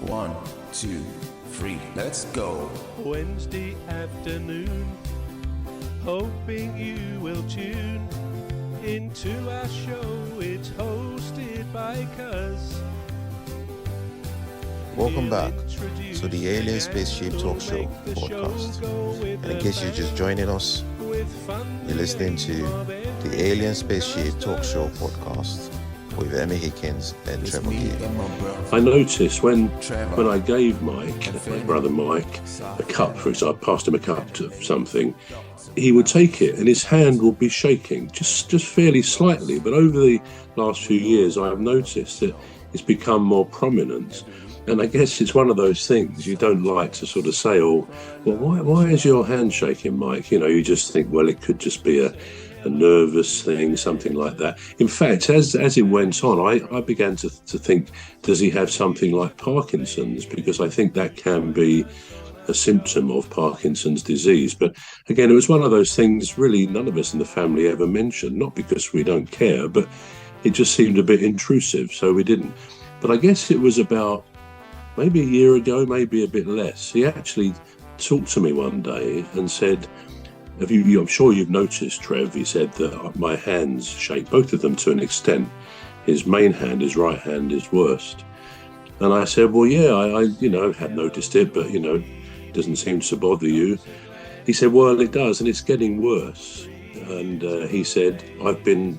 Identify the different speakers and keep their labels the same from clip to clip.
Speaker 1: 1, 2, 3, let's go.
Speaker 2: Wednesday afternoon, hoping you will tune into our show. It's hosted by Cuz.
Speaker 3: Welcome back to the Alien Spaceship Talkshow podcast. And in case you're just joining us, you're listening to the Alien Spaceship Talkshow podcast with Emmy Hikins and Trevor Gear.
Speaker 4: I noticed when I gave Mike, my brother Mike, a cup, for example, I passed him a cup of something, he would take it and his hand would be shaking, just fairly slightly. But over the last few years, I have noticed that it's become more prominent. And I guess it's one of those things you don't like to sort of say, oh, well, why is your hand shaking, Mike? You know, you just think, well, it could just be a nervous thing, something like that. In fact, as it went on, I began to think, does he have something like Parkinson's? Because I think that can be a symptom of Parkinson's disease. But again, it was one of those things really none of us in the family ever mentioned, not because we don't care, but it just seemed a bit intrusive, so we didn't. But I guess it was about maybe a year ago, maybe a bit less. He actually talked to me one day and said, I'm sure you've noticed, Trev, he said that my hands shake, both of them to an extent. His main hand, his right hand, is worst. And I said, well, yeah, I had noticed it, but, it doesn't seem to bother you. He said, well, it does, and it's getting worse. And he said, I've been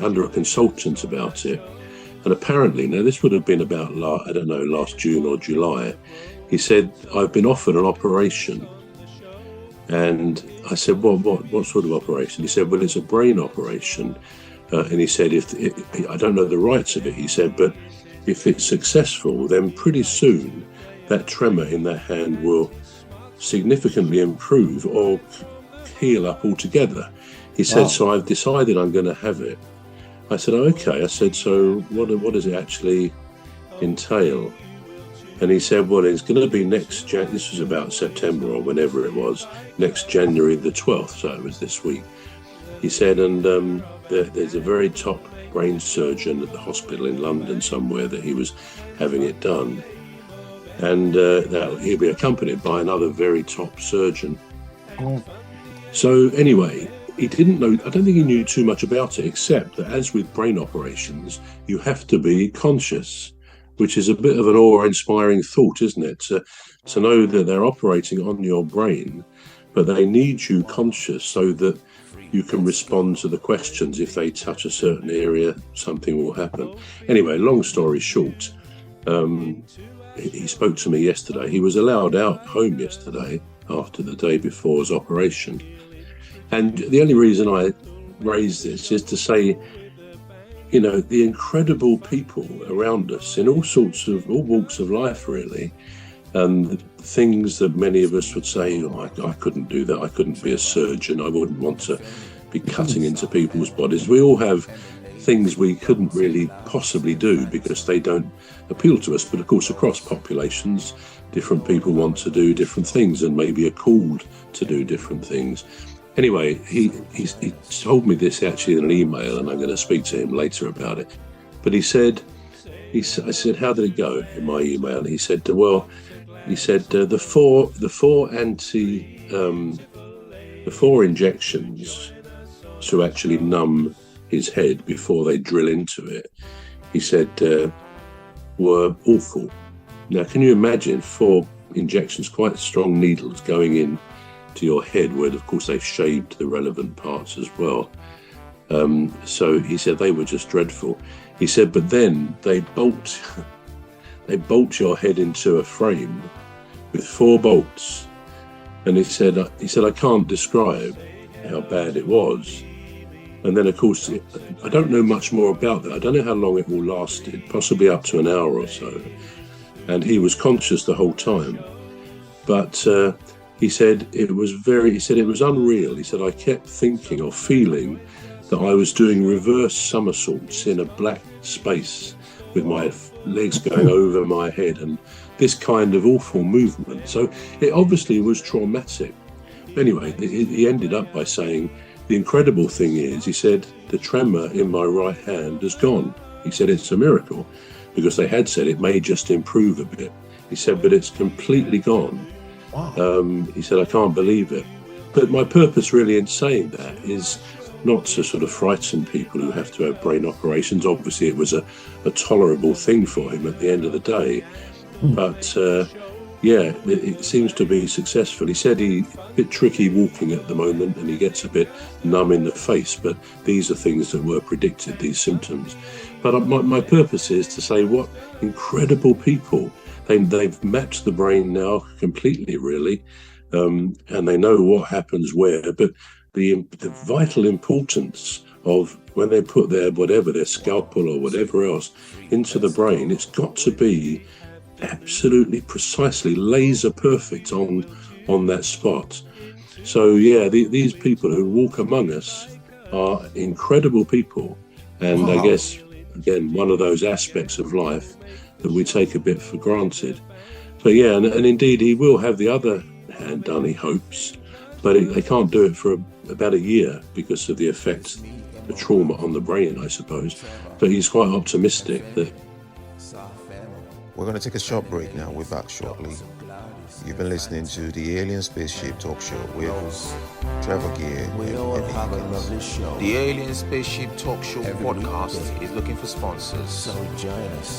Speaker 4: under a consultant about it. And apparently, now this would have been about, last June or July. He said, I've been offered an operation. And I said, well, what sort of operation? He said, well, it's a brain operation. And he said, I don't know the rights of it, he said, but if it's successful, then pretty soon that tremor in that hand will significantly improve or heal up altogether. He said, so I've decided I'm going to have it. I said, oh, okay. I said, so what does it actually entail? And he said, well, it's going to be this was about September or whenever it was, next January the 12th, so it was this week. He said, and there's a very top brain surgeon at the hospital in London somewhere that he was having it done. And he'll be accompanied by another very top surgeon. So anyway, he didn't know, I don't think he knew too much about it, except that as with brain operations, you have to be conscious, which is a bit of an awe-inspiring thought, isn't it? To know that they're operating on your brain, but they need you conscious so that you can respond to the questions. If they touch a certain area, something will happen. Anyway, long story short, he spoke to me yesterday. He was allowed out home yesterday after the day before his operation. And the only reason I raise this is to say, the incredible people around us in all walks of life, really, and things that many of us would say, I couldn't do that. I couldn't be a surgeon. I wouldn't want to be cutting into people's bodies. We all have things we couldn't really possibly do because they don't appeal to us. But of course, across populations, different people want to do different things and maybe are called to do different things. Anyway, he told me this actually in an email, and I'm going to speak to him later about it. But I said, how did it go in my email? And he said, the four injections to actually numb his head before they drill into it, he said, were awful. Now, can you imagine 4 injections, quite strong needles going in to your head, where of course they've shaved the relevant parts as well. So he said they were just dreadful. He said, but then they bolt your head into a frame with 4 bolts. And he said, I can't describe how bad it was. And then of course, I don't know much more about that. I don't know how long it all lasted, possibly up to an hour or so. And he was conscious the whole time. But he said it was unreal. He said, I kept thinking or feeling that I was doing reverse somersaults in a black space with my legs going over my head and this kind of awful movement. So it obviously was traumatic. Anyway, he ended up by saying, the incredible thing is, he said, the tremor in my right hand has gone. He said, it's a miracle, because they had said it may just improve a bit. He said, but it's completely gone.
Speaker 3: Wow.
Speaker 4: He said, I can't believe it. But my purpose really in saying that is not to sort of frighten people who have to have brain operations. Obviously, it was a tolerable thing for him at the end of the day. But yeah, it seems to be successful. He said he's a bit tricky walking at the moment and he gets a bit numb in the face, but these are things that were predicted, these symptoms. But my purpose is to say what incredible people. They've mapped the brain now completely, really, and they know what happens where. But the vital importance of when they put their scalpel or whatever else into the brain, it's got to be absolutely precisely laser perfect on that spot. So yeah, these people who walk among us are incredible people, and
Speaker 3: Wow.
Speaker 4: I guess again one of those aspects of life that we take a bit for granted. But yeah, and indeed he will have the other hand done, he hopes, but they can't do it for about a year because of the effect, the trauma on the brain, I suppose. But he's quite optimistic that.
Speaker 3: We're going to take a short break now. We're back shortly. You've been listening to the Alien Spaceship Talk Show with Trevor Gear and Emmy Hikins.
Speaker 1: The Alien Spaceship Talk Show podcast is looking for sponsors.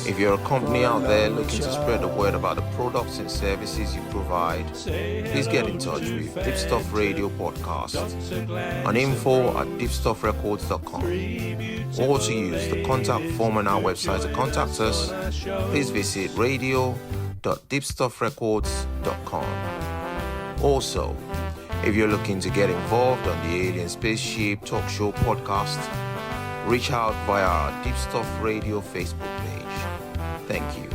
Speaker 1: If you're a company out there looking to spread the word about the products and services you provide, please get in touch with Deepstuff Radio Podcast on info@deepstuffrecords.com, or to use the contact form on our website to contact us. Please visit radio.deepstuffrecords.com. Also, if you're looking to get involved on the Alien Spaceship Talk Show podcast, reach out via our Deepstuff Radio Facebook page. Thank you.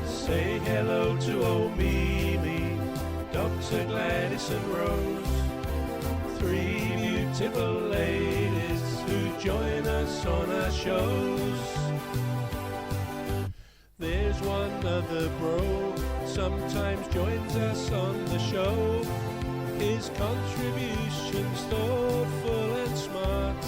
Speaker 2: Say hello to old Mimi, Dr. Gladys and Rose, three beautiful ladies who join us on our shows. There's one other bro, sometimes joins us on the show. His contribution's thoughtful and smart.